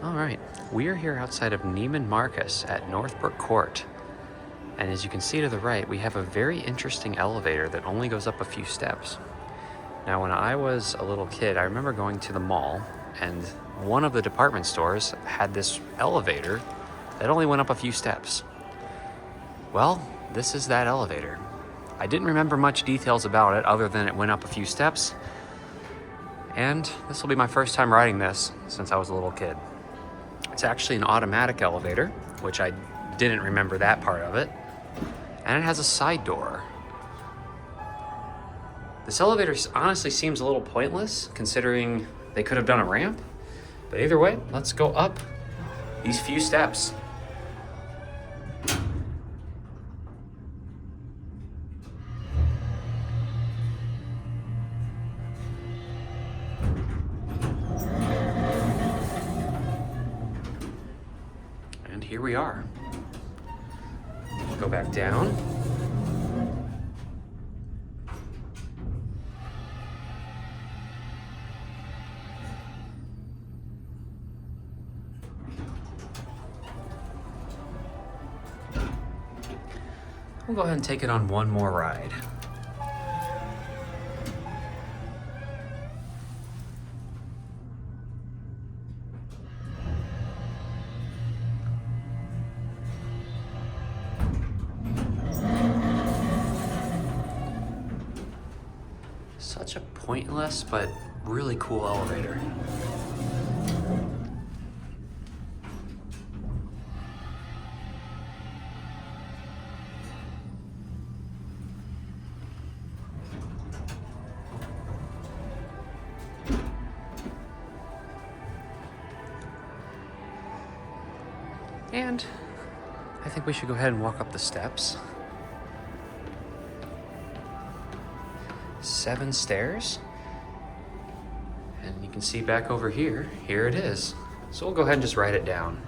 All right, we are here outside of Neiman Marcus at Northbrook Court. And as you can see to the right, we have a very interesting elevator that only goes up a few steps. Now, when I was a little kid, I remember going to the mall, and one of the department stores had this elevator that only went up a few steps. Well, this is that elevator. I didn't remember much details about it other than it went up a few steps, and this will be my first time riding this since I was a little kid. It's actually an automatic elevator, which I didn't remember that part of it, and it has a side door. This elevator honestly seems a little pointless considering they could have done a ramp, but either way, let's go up these few steps. And here we are. Go back down. We'll go ahead and take it on one more ride. Such a pointless but really cool elevator. And I think we should go ahead and walk up the steps. 7 stairs. And you can see back over here, here it is. So we'll go ahead and just write it down.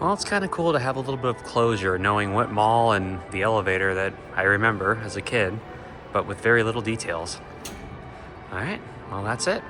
Well, it's kind of cool to have a little bit of closure knowing what mall and the elevator that I remember as a kid, but with very little details. All right, well, that's it.